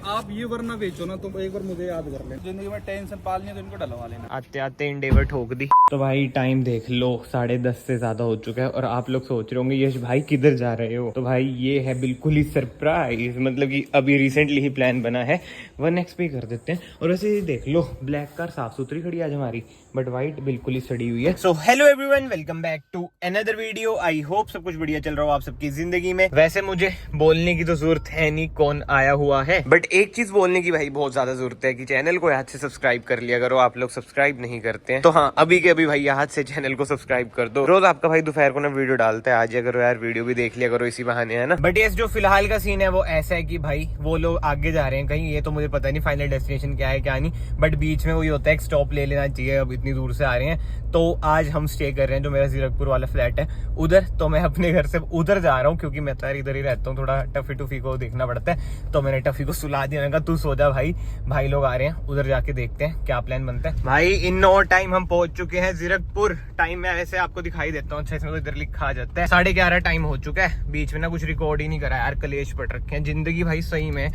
आप ये वरना बेचो ना तो एक बार मुझे याद कर ले। जिंदगी में टेंशन पालनी है तो इनको डलवा लेना। आते आते इंडेवर ठोक दी। तो भाई टाइम देख लो 10:30 से ज्यादा हो चुका है और आप लोग सोच रहे होंगे यश भाई किधर जा रहे हो। तो भाई ये है बिल्कुल ही सरप्राइज, मतलब कि अभी रिसेंटली ही प्लान बना है 1x पे कर देते हैं। और वैसे ये देख लो ब्लैक कार साफ सुथरी खड़ी आज हमारी, बट व्हाइट बिल्कुल ही सड़ी हुई है। So hello everyone, welcome back to another video. I hope सब कुछ बढ़िया चल रहा हो आप सबकी जिंदगी में। वैसे मुझे बोलने की तो जरूरत है नहीं कौन आया हुआ है, बट एक चीज बोलने की भाई बहुत ज्यादा जरूरत है कि चैनल को हाथ से सब्सक्राइब कर लिया करो। आप लोग सब्सक्राइब नहीं करते हैं तो हाँ अभी के अभी भाई हाथ से चैनल को सब्सक्राइब कर दो। रोज आपका भाई दोपहर को ना वीडियो डालता है, आज करो यार वीडियो भी देख लिया करो इसी बहाने, है ना। बट ये जो फिलहाल का सीन है वो ऐसा है कि भाई वो लोग आगे जा रहे हैं कहीं, ये तो मुझे पता नहीं फाइनल डेस्टिनेशन क्या है क्या नहीं, बट बीच में वही होता है एक स्टॉप ले लेना चाहिए। अब इतनी दूर से आ रहे हैं तो आज हम स्टे कर रहे हैं जो मेरा जीरकपुर वाला फ्लैट है उधर। तो मैं अपने घर से उधर जा रहा हूँ क्योंकि मैं तो यार इधर ही रहता हूँ, थोड़ा टफी टूफी को देखना पड़ता है। तो मैंने टफी को सुला दिया, मैंने कहा तू सो जा भाई, भाई लोग आ रहे हैं उधर जाके देखते हैं क्या प्लान बनता है। भाई इन नो टाइम हम पहुंच चुके हैं जीरकपुर। टाइम में वैसे आपको दिखाई देता हूँ, अच्छा इसमें तो इधर लिखा आ जाता है 11:30 टाइम हो चुका है। बीच में ना कुछ रिकॉर्ड ही नहीं करा यार, कलेश पट रखे हैं। जिंदगी भाई सही में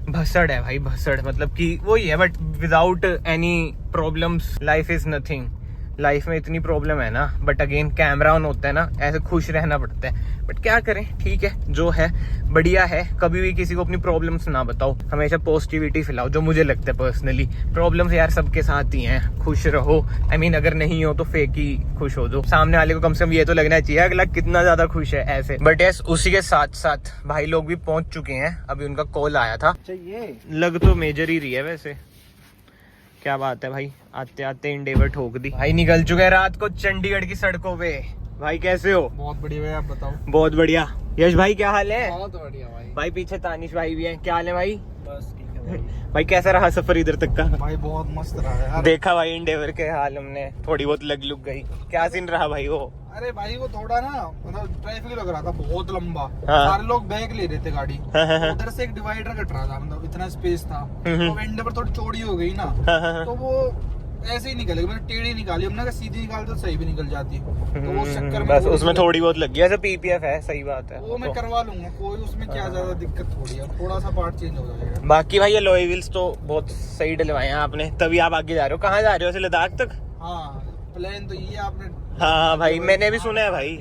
भसड़ है भाई, भसड़ मतलब कि वही है, but without any problems life is nothing. Life में इतनी प्रॉब्लम है ना, बट अगेन कैमरा ऑन होता है ना, ऐसे खुश रहना पड़ता है। बट क्या करें, ठीक है जो है बढ़िया है। कभी भी किसी को अपनी प्रॉब्लम्स ना बताओ, हमेशा पॉजिटिविटी फैलाओ, जो मुझे लगता है पर्सनली। प्रॉब्लम्स यार सबके साथ ही हैं, खुश रहो। आई मीन अगर नहीं हो तो फेक ही खुश हो जो, सामने वाले को कम से कम ये तो लगना चाहिए अगला कितना ज्यादा खुश है ऐसे। बट यस उसी के साथ साथ भाई लोग भी पहुंच चुके हैं, अभी उनका कॉल आया था। चाहिए लग तो मेजर ही रही है वैसे, क्या बात है भाई। आते आते इंडेवर ठोक दी। भाई निकल चुके हैं रात को चंडीगढ़ की सड़कों पे। भाई कैसे हो? बहुत बढ़िया भाई, आप बताओ। बहुत बढ़िया। यश भाई क्या हाल है? बहुत बढ़िया भाई। भाई पीछे तानिश भाई भी हैं, क्या हाल है भाई? बस ठीक है भाई। भाई कैसा रहा सफर इधर तक का? भाई बहुत मस्त रहा है यार। देखा भाई इंडेवर के हाल हमने, थोड़ी बहुत लग लुक गई। क्या सीन रहा भाई वो? अरे भाई वो थोड़ा ना मतलब ट्रैफिक लग रहा था बहुत लंबा। हाँ। सारे लोग बैक ले रहे थे गाड़ी। हाँ। उधर से एक डिवाइडर कट रहा था, मतलब इतना स्पेस था। तो विंडो पर थोड़ी चौड़ी हो गई ना, हाँ। तो वो ऐसे ही निकल गई। मैंने टेढ़ी निकाली, हमने कहा सीधी निकाल तो सही भी निकल जाती। तो वो चक्कर में बस उसमें थोड़ी बहुत लग गया, ऐसा पीपीएफ है, सही बात है। वो मैं करवा लूंगा, कोई उसमें क्या ज्यादा दिक्कत थोड़ी है, थोड़ा सा पार्ट चेंज हो जाएगा। बाकी भाई ये लॉय व्हील्स तो बहुत सही डलवाए हैं आपने, तभी आप आगे जा रहे हो। कहाँ जा रहे हो? ऐसे लद्दाख तक? हाँ प्लान तो ये आपने। हाँ भाई मैंने भी सुना है भाई।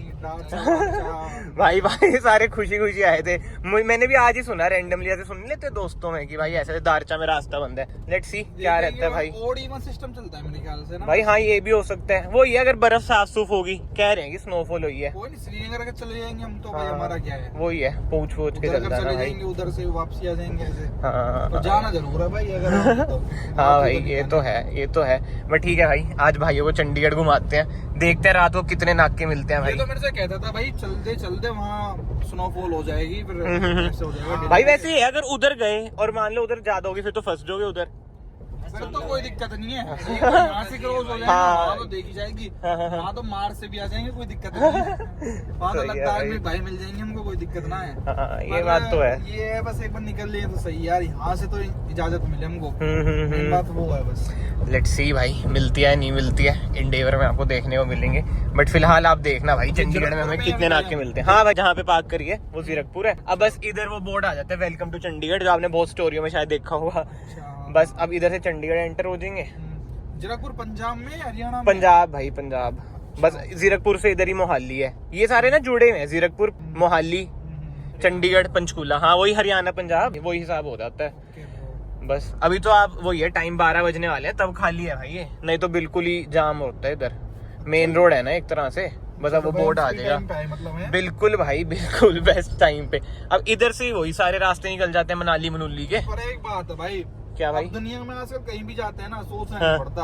भाई भाई सारे खुशी खुशी आए थे। मैंने भी आज ही सुना, रैंडमली ऐसे सुन लेते दोस्तों में कि भाई ऐसे दारचा में रास्ता बंद है। लेट्स सी क्या रहता है भाई। ओड इवन सिस्टम चलता है मेरे ख्याल से ना भाई। हाँ ये भी हो सकता है, वो ये अगर बर्फ साफ सूफ होगी, कह रहे हैं कि स्नोफॉल हुई है। कोई नहीं, श्रीनगर के चले जाएंगे हम तो भाई। हाँ, हमारा क्या है, वही है, पूछ पूछ के चलता है चले भाई। जाएंगे, उधर से वापसी आ जाएंगे ऐसे। हाँ तो जाना जरूर है भाई अगर हम तो। हाँ भाई ये तो है, ये तो है। बट ठीक है भाई, आज भाइयों को चंडीगढ़ घुमाते हैं, देखते हैं रात को कितने नाके मिलते हैं भाई। ये तो मेरे से कहता था भाई चलते चलते वहाँ स्नोफॉल हो जाएगी, फिर ऐसे हो जाएगा। भाई वैसे ही है, अगर उधर गए और मान लो उधर ज्यादा होगी फिर तो फंस जाओगे उधर। फिर तो कोई दिक्कत नहीं है, यहाँ से क्रॉस हो जाएगा। हाँ। वहाँ तो देखी जाएगी, वहाँ तो मार्च से भी आ जाएंगे, कोई दिक्कत नहीं है। वहाँ तो सही है लद्दाख भाई। में भाई मिल जाएंगे हमको, कोई दिक्कत ना है। हाँ, ये पर बात तो है। ये है बस एक बार निकल लिए तो सही यार, यहाँ से तो इजाजत मिले हमको। हम्म। मेन बात वो है बस। लेट्स सी भाई मिलती है नहीं मिलती है, इंडेवर में आपको देखने को मिलेंगे। बट फिलहाल आप देखना भाई चंडीगढ़ में हमें कितने नाके मिलते हैं। हाँ भाई जहाँ पे पार्क करिए वो जीरकपुर है। अब बस इधर वो बोर्ड आ जाता है वेलकम टू चंडीगढ़, जो आपने बहुत स्टोरियों में शायद देखा होगा। बस अब इधर से चंडीगढ़ एंटर हो जाएंगे। जीरकपुर पंजाब में हरियाणा में? पंजाब भाई पंजाब। बस जीरकपुर से इधर ही मोहाली है, ये सारे ना जुड़े हुए हैं, जीरकपुर मोहाली चंडीगढ़ पंचकूला। हाँ वही हरियाणा पंजाब वही हिसाब हो जाता है। बस अभी तो आप वही है, टाइम 12 बजने वाले हैं तब खाली है भाई ये, नहीं तो बिल्कुल ही जाम होता है इधर। मेन रोड है ना एक तरह से, बस अब वो बोर्ड आ जाएगा। मतलब बिल्कुल भाई बिल्कुल बेस्ट टाइम पे। अब इधर से ही वही सारे रास्ते निकल जाते हैं मनाली मनूली के। पर एक बात है भाई, क्या भाई? दुनिया में आजकल कहीं भी जाते हैं ना सोचना हाँ। नहीं पड़ता।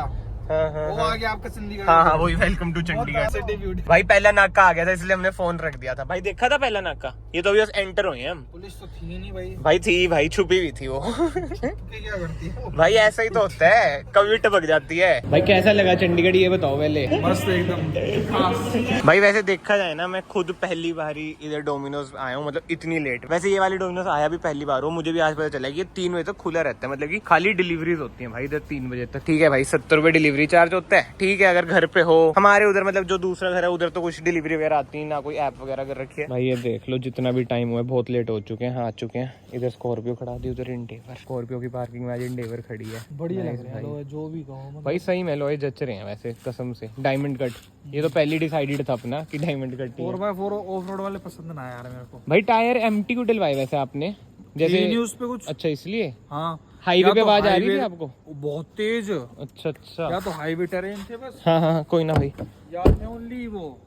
हाँ। वो आ गया आपका चंडीगढ़। हाँ वही वेलकम टू चंडीगढ़। भाई पहला नाका आ गया था इसलिए हमने फोन रख दिया था। भाई देखा था पहला नाका? ये तो अभी बस एंटर हुए हैं हम। पुलिस तो थी नहीं भाई। भाई थी भाई, छुपी हुई थी वो। क्या करती है भाई ऐसा ही तो होता है, कभी टपक जाती है। भाई कैसा लगा चंडीगढ़ ये बताओ पहले। मस्त एकदम। भाई वैसे देखा जाए ना, मैं खुद पहली बार ही इधर डोमिनोज आया हूँ, मतलब इतनी लेट। वैसे ये वाले डोमिनोज आया भी पहली बार हो, मुझे भी आज पता चला कि ये 3 बजे तक खुला रहता है, मतलब कि खाली डिलीवरीज होती है भाई इधर 3 बजे तक। ठीक है भाई 70 रुपए डिलीवरी डिलीवरी चार्ज होता है, ठीक है। अगर घर पे हो, हमारे उधर मतलब जो दूसरा घर है उधर तो कुछ डिलीवरी वगैरह आती है ना, कोई ऐप वगैरह कर रखी है। भाई ये देख लो जितना भी टाइम हुआ है, बहुत लेट हो चुके हैं, आ चुके हैं। इधर स्कॉर्पियो खड़ा दी, उधर इंडेवर, स्कॉर्पियो की पार्किंग में आज इंडेवर खड़ी है। बढ़िया लग रहा है जो भी कहो भाई, सही में लोहे जच रहे हैं वैसे कसम से। डायमंड कट, ये तो पहले डिसाइडेड था अपना कि diamond cut 4x4 of road वाले पसंद ना यार मेरे को। भाई टायर एम्प्टी क्यों डलवाए वैसे आपने? जैसे न्यूज़ पे कुछ, अच्छा इसलिए हाँ हाईवे पे आवाज आ रही थी आपको? बहुत तेज। अच्छा अच्छा, या तो हाईवे टेरेन थे बस, हाँ हाँ कोई ना भाई, या थे ओनली वो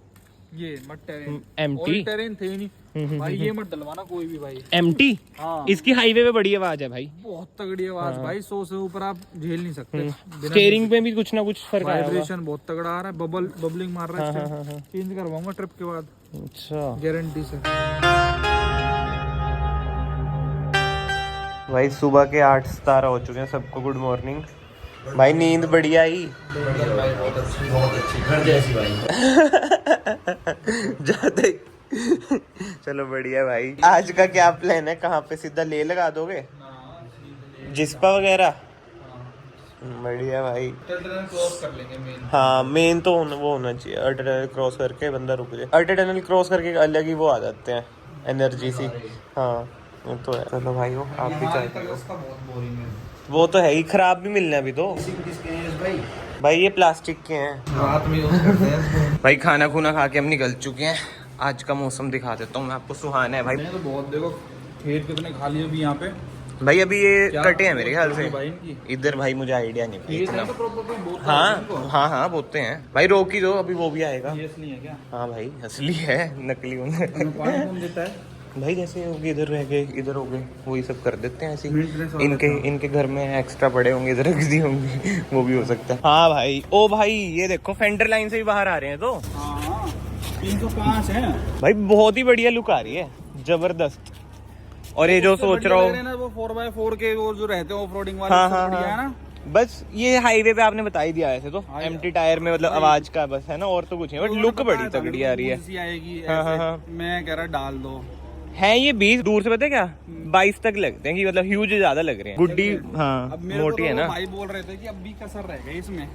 ये मत टेरेन, एम्प्टी टेरेन थे ही नहीं भाई। ये मत डलवाना कोई भी भाई, एम्प्टी। हाँ इसकी हाईवे पे बड़ी आवाज है भाई, बहुत तगड़ी आवाज भाई, 100 से ऊपर आप झेल नहीं सकते। स्टीयरिंग पे भी कुछ ना कुछ फर्क आया होगा। वाइब्रेशन बहुत तगड़ा आ रहा है, बबलिंग मार रहा है। हाँ। चेंज करवाऊंगा ट्रिप के बाद, अच्छा गारंटी से। भाई सुबह के 8:17 हो चुके हैं, सबको गुड मॉर्निंग। भाई नींद बढ़िया आई? बहुत अच्छी घर जैसी भाई। जाते चलो बढ़िया भाई। आज का क्या प्लान है, कहाँ पे सीधा ले लगा दोगे जिस्पा वगैरह? बढ़िया भाई, क्रॉस कर लेंगे मेन। हाँ मेन तो वो होना चाहिए, अल्टर टनल क्रॉस करके बंदा रुक जाए। अल्टर टनल क्रॉस करके अलग ही वो आ जाते हैं, एनर्जी सी। हाँ वो तो है। चलो भाई हो, आप भी चाहते हो? बहुत बोरिंग है वो तो है ही, खराब भी मिलना है अभी तो। भाई ये प्लास्टिक के हैं, रात में यूज करते हैं। भाई खाना खूना खा के हम निकल चुके हैं। आज का मौसम दिखा देता हूँ मैं आपको, सुहाना है भाई। मैंने तो बहुत, देखो खेत कितने खाली अभी यहाँ पे भाई अभी ये कटे हैं मेरे ख्याल से भाई इनकी। इधर। भाई मुझे आइडिया नहीं खेत इतना। में तो प्रॉपर कोई बोलता है इनको। हाँ बोलते हैं भाई, रोक ही दो अभी वो भी आएगा। ये असली है क्या? हाँ भाई असली है, नकली होंगे। हमें पानी कौन देता है? भाई जैसे होंगे इधर रह गए, इधर हो गए, वही सब कर देते हैं ऐसे ही। Maintenance वाला इनके घर में एक्स्ट्रा पड़े होंगे, इधर रख दी होंगी, वो भी हो सकता है। हाँ भाई, ओ भाई ये देखो फेंडर लाइन से भी बाहर आ रहे हैं तो। हाँ 305 है भाई बहुत ही बढ़िया लुक आ रही है, जबरदस्त। और ये जो सोच रहा हूँ वो 4x4 के वो जो रहते हैं ऑफ रोडिंग वाले, हाँ, उससे हाँ, बढ़िया हाँ। है ना। बस ये हाईवे पे आपने बता ही दिया ऐसे तो, हाँ, एम्प्टी टायर में मतलब आवाज का बस है ना, और तो कुछ नहीं, बट लुक बड़ी तगड़ी आ रही है। आएगी हाँ, हाँ, ऐसे। हाँ। मैं कह रहा डाल दो। है ये 20 दूर से पता है क्या, 22 तक लगते हैं कि मतलब ह्यूज ज्यादा लग रहे हैं। गुड्डी हाँ अब मेरे मोटी को है तो ना भाई बोल रहे थे कि अब भी कसर रह गई इसमें।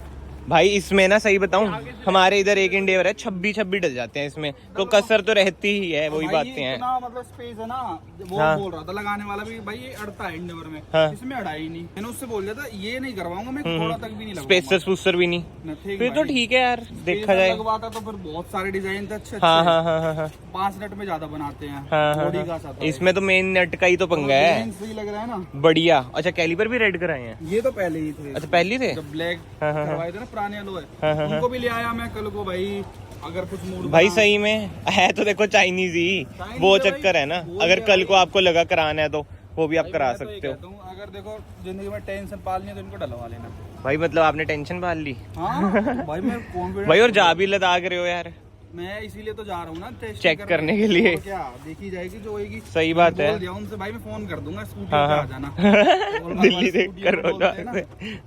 भाई। इसमें ना सही बताऊं, हमारे इधर एक इंडेवर है, 26 डल जाते हैं इसमें, तो कसर तो रहती ही है, वही भाई बातें हैं। इतना मतलब स्पेस है ना, वो हाँ। बोल रहा था लगाने वाला भी, भाई ये अड़ता है इंडेवर में। हाँ। इसमें अड़ा ही नहीं। मैंने उससे बोल दिया था ये नहीं करवाऊंगा मैं, थोड़ा तक भी नहीं स्पेसर स्पूसर भी नहीं, लगाऊंगा। फिर तो ठीक है यार, देखा जाए। लगवाता तो फिर बहुत सारे डिजाइन थे अच्छे। हाँ हाँ हाँ हाँ हाँ 5 नट में ज्यादा बनाते हैं। हाँ, हाँ, बॉडी का हाँ। साथ इसमें तो मेन नेट का ही तो पंगा है। डिजाइन सही लग रहा है ना, बढ़िया। अच्छा कैलिपर भी रेड कराए हैं? ये तो पहले ही थे। अच्छा पहले थे। जब ब्लैक हाँ, हाँ, करवाए थे ना पुराने लोग, हाँ, हाँ, उनको भी ले आया मैं कल को भाई। अगर कुछ मूड भाई सही में है तो देखो चाइनीज ही, वो चक्कर है ना। अगर कल को आपको लगा कराना है तो वो भी आप करा सकते हो। अगर देखो जिंदगी में टेंशन पालनी है तो इनको डलवा लेना भाई। मतलब आपने टेंशन पाल ली? हाँ भाई मैं कॉन्फिडेंट भाई और जा भी लदाख रहे हो यार, मैं इसीलिए तो जा रहा हूँ ना, टेस्ट चेक करने के लिए। और क्या देखी जाएगी जो होगी। सही बात है। बोल दिया उनसे भाई मैं फोन कर दूंगा, स्कूटी हाँ, पे हाँ। आ जाना। दिल्ली देख कर बोलते हैं ना,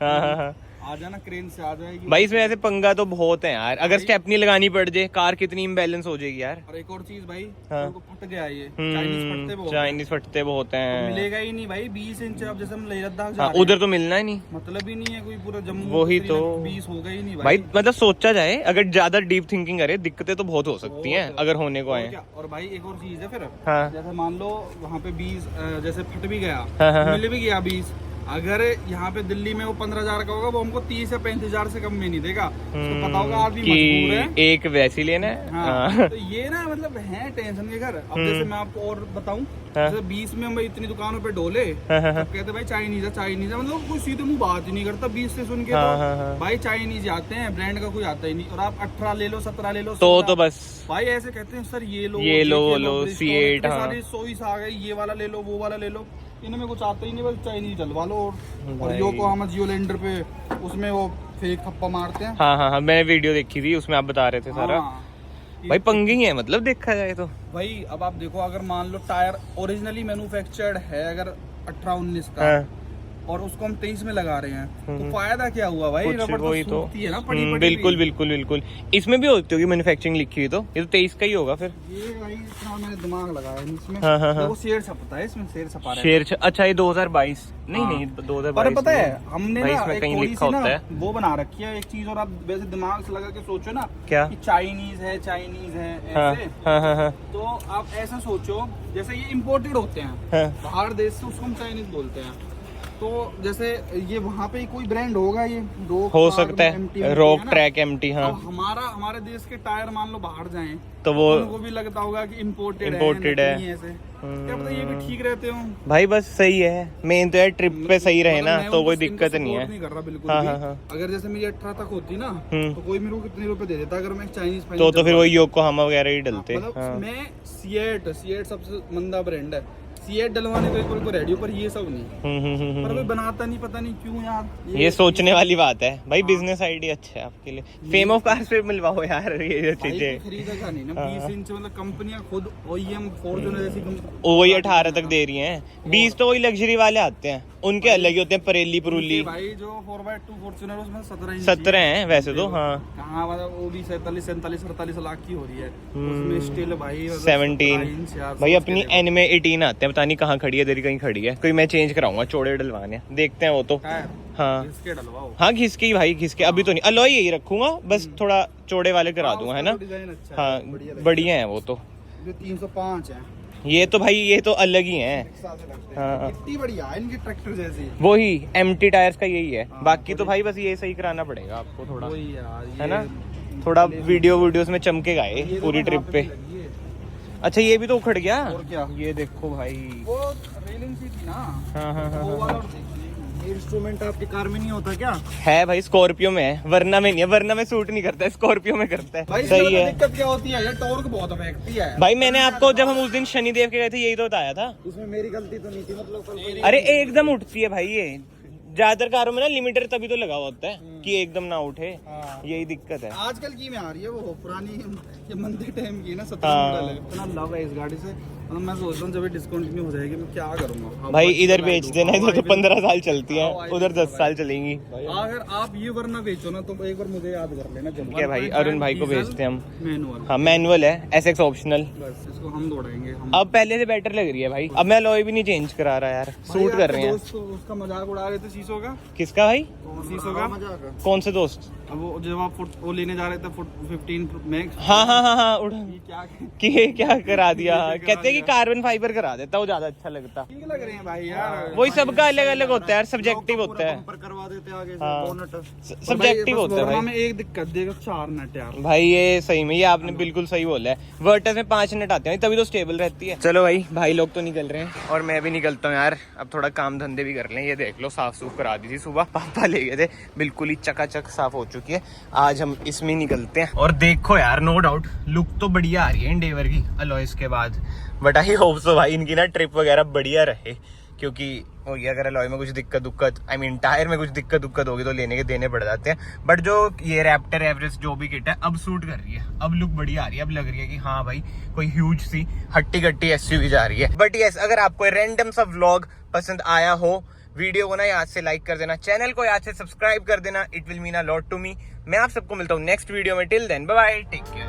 हाँ हाँ हाँ आ जाना, क्रेन से आ जाएगी भाई। इसमें ऐसे पंगा तो बहुत है यार, अगर स्टेपनी लगानी पड़ जाए कार कितनी इम्बैलेंस हो जाएगी यार। और एक और चीज भाई, हाँ। उनको फट गया ये, चाइनीज फटते बहुत हैं। चाइनीज फटते बहुत हैं, मिलेगा ही नहीं भाई 20 इंच। अब जैसे हम लेह लद्दाख जा हाँ, रहे हैं, उधर तो मिलना ही नहीं, मतलब ही नहीं है कोई, पूरा जम्मू वही तो। 20 होगा ही नहीं भाई। भाई। मतलब सोचा जाए, अगर ज्यादा डीप थिंकिंग करे, दिक्कतें तो बहुत हो सकती हैं अगर होने को और आए। क्या? और भाई एक और चीज है फिर, हाँ। जैसे मान लो वहाँ पे 20 जैसे फट भी गया, हाँ, हाँ, हाँ। मिल भी गया 20, अगर यहाँ पे दिल्ली में वो 15,000 का होगा, वो हमको 30 या 35,000 से कम में नहीं देगा। तो पता होगा आदमी मजबूर है। कि एक वैसी लेना है। हाँ। तो ये ना मतलब है टेंशन के घर। अब जैसे मैं आपको और बताऊं, जैसे 20 में हम इतनी दुकानों पे डोले, सब कहते भाई चाइनीज है चाइनीज है, मतलब कोई सीधे मुंह बात ही नहीं करता 20 से सुन के। तो भाई चाइनीज आते हैं, ब्रांड का कोई आता ही नहीं। और आप 18 ले लो, 17 ले लो, तो बस भाई ऐसे कहते हैं सर ये लो, ये लो, वो लो, C8, हाँ। सारी सोइस आ गई, ये वाला ले लो, वो वाला ले लो, इनमें कुछ आता ही नहीं, बस चाइनीज डलवा लो। और योकोहामा जियोलैंडर पे उसमें वो फेक थप्पा मारते हैं। हाँ हाँ हाँ, मैंने वीडियो देखी थी, उसमें आप बता रहे थे सारा। हाँ। भाई पंगे ही है मतलब, देखा जाए तो। भाई अब आप देखो, अगर मान लो टायर ओरिजिनली मैन्युफैक्चर्ड है अगर 18-19 का, हाँ। और उसको हम 23 में लगा रहे हैं, तो फायदा क्या हुआ भाई? कुछ रबड़ वही तो सूखती है ना, पड़ी पड़ी बिल्कुल भी। बिल्कुल बिल्कुल। इसमें भी होती होगी मैन्युफैक्चरिंग लिखी हुई, तो ये तो 23 का ही होगा फिर। ये भाई इतना मैंने दिमाग लगाया है इसमें। हाँ, हाँ, हाँ। वो शेर छपता है इसमें, शेर छपा रहा है। शेर अच्छा ये 2022 नहीं हाँ। नहीं 2022 पर पता है हमने भाई ना इसमें एक कहीं थोड़ी लिखा सी ना होता है वो बना रखी है एक चीज, और आप वैसे दिमाग से लगा के सोचो ना क्या? कि चाइनीज है, चाइनीज है हाँ ऐसे। हाँ हाँ हाँ तो आप ऐसा सोचो जैसे ये इम्पोर्टेड होते हैं हाँ। बाहर देश से, उसको हम चाइनीज बोलते हैं। तो जैसे ये वहाँ पे कोई ब्रांड होगा, ये रोक हो सकता है, रॉक ट्रैक एमटी। हाँ अब हमारे देश के टायर मान लो बाहर जाएं तो वो उनको भी लगता होगा कि इम्पोर्टेड Imported है। है ऐसे। क्या पता ये भी ठीक रहते हो। भाई बस सही है, मेन तो यार ट्रिप पे सही रहे ना, मतलब तो मैं कोई उनको दिक्कत नहीं support है। नहीं कर रहा बिल्कुल हाँ, भी। हाँ, हाँ। अगर जैसे मेरी 18 तक होती ना तो कोई मेरे को कितने रुपए दे देता अगर मैं चाइनीज तो फिर वो योकोहामा वगैरह ही डलते। मतलब हाँ। मैं सीएट सबसे मंदा ब्रांड है, सीएट डलवाने को एक बार को रेडी, पर ये सब नहीं। पर कोई बनाता नहीं, पता नहीं क्यों यार। ये सोचने वाली बात है भाई, बिजनेस आइडिया अच्छा है आपके लिए। फेम ऑफ कार्स पे मिलवाओ यार ये चीजें। खरीदेगा नहीं ना 20 इंच, मतलब कंपनियां खुद OEM फॉर्च्यूनर जैसी वही 18 तक दे रही हैं, 20 तो वही लग्जरी वाले आते हैं, उनके अलग ही होते हैं, परेली पुरुली। भाई जो 4x2 फॉर्च्यूनर उसमें 17 हैं वैसे तो। हाँ कहाँ, मतलब वो भी 47 47 48 लाख की हो रही है उसमें स्टिल भाई 17 भाई अपनी एन में 18 आते हैं, पता नहीं कहाँ खड़ी है, तेरी कहीं खड़ी है कोई। मैं चेंज कराऊंगा, चौड़े डलवाने हैं, देखते हैं वो तो। हाँ इसके डलवाओ। हाँ घिसके ही भाई, घिसके अभी तो नहीं, अलॉय यही रखूंगा, बस थोड़ा चौड़े वाले करा दूंगा, है ना। डिजाइन अच्छा हाँ है, बढ़िया है वो तो। जो 305 है ये तो भाई ये तो अलग ही है। हाँ। कितनी बढ़िया है इनके ट्रैक्टर जैसी। वही एमटी टायर्स का यही है। बाकी तो भाई बस ये सही कराना पड़ेगा आपको थोड़ा, वही यार है ना, थोड़ा वीडियोस में चमकेगा ये पूरी ट्रिप पे। अच्छा ये भी तो उखड़ गया। और क्या? ये देखो भाई, वो रेलिंग सी थी ना। हाँ हाँ हाँ वो वाला और देखिए, ये इंस्ट्रूमेंट आपकी कार में नहीं होता क्या? है भाई, स्कॉर्पियो में है, वरना में नहीं है, वरना में सूट नहीं करता है, स्कॉर्पियो में करता भाई है। सही है दिक्कत क्या होती है, ये टॉर्क बहुत फेंकती है। भाई, मैंने आपको जब हम उस दिन शनिदेव के गए थे यही तो बताया था। उसमें मेरी गलती तो नहीं थी, मतलब अरे एकदम उठती है भाई ये, ज्यादातर कारों में ना लिमिटर तभी तो लगा होता है कि एकदम ना उठे, हाँ। यही दिक्कत है। आजकल की में आ रही है वो पुरानी, ये मंदे टाइम की है ना, 17 हाँ। मॉडल है। इतना लव है इस गाड़ी से, मतलब मैं सोच रहा हूँ जब ये डिस्कंटिन्यू हो जाएगी मैं क्या करूंगा। भाई इधर बेच देना, इधर तो 15 साल चलती है, उधर 10 साल चलेंगी। अगर आप ये वरना बेचो ना तो एक बार मुझे याद कर लेना। जब क्या भाई, अरुण भाई को भेजते हैं हम। मैनुअल, हाँ मैनुअल है, SX ऑप्शनल। बस इसको हम दौड़ाएंगे हम। अब पहले से बेटर लग रही है भाई, अब मैं अलॉय भी नहीं चेंज करा रहा यार, सूट कर रहे हैं। दोस्त तो उसका मजाक उड़ा रहे थे शीशों का। किसका भाई? शीशों का कौन से दोस्त? अब वो जब आप वो लेने जा रहे थे 15 मैक्स। हाँ हाँ हाँ हाँ उड़ा ये क्या कि क्या करा दिया, कहते हैं कि कार्बन फाइबर करा देता, वो ज्यादा अच्छा लगता। ठीक लग रहे हैं भाई यार। वही सबका अलग अलग होता है यार, सब्जेक्टिव होता है। बम्पर करवा देते आगे से हाँ। बोनट। सब्जेक्टिव होता है भाई। में एक दिक्कत देगा 4 नट यार। भाई ये सही में, ये आपने बिल्कुल सही बोला है, वर्टस में 5 मिनट आते हैं तभी तो स्टेबल रहती है। चलो भाई लोग तो निकल रहे हैं और मैं भी निकलता हूँ यार, अब थोड़ा काम धंधे भी कर लें। ये देख लो साफ सूफ करा दी थी सुबह, पापा ले गए थे, बिल्कुल ही चकाचक साफ हो चुकी है। आज हम इसमें निकलते हैं। और देखो यार, नो डाउट लुक तो बढ़िया आ रही है एंडेवर की अलॉयज के बाद, बट आई होप सो भाई इनकी ना ट्रिप वगैरह बढ़िया रहे, क्योंकि होगी अगर अलॉय में कुछ दिक्कत आई मीन टायर में कुछ दिक्कत होगी तो लेने के देने पड़ जाते हैं। बट जो ये रैप्टर एवरेस्ट जो भी किट है अब सूट कर रही है, अब लुक बढ़िया आ रही है, अब लग रही है कि हाँ भाई कोई ह्यूज सी हट्टी कट्टी SUV जा रही है। बट यस, अगर आपको रैंडम सा व्लॉग पसंद आया हो, वीडियो को ना याद से लाइक कर देना, चैनल को याद से सब्सक्राइब कर देना, it will mean a lot to me. मैं आप सबको मिलता हूँ नेक्स्ट वीडियो में, till then bye bye, take care.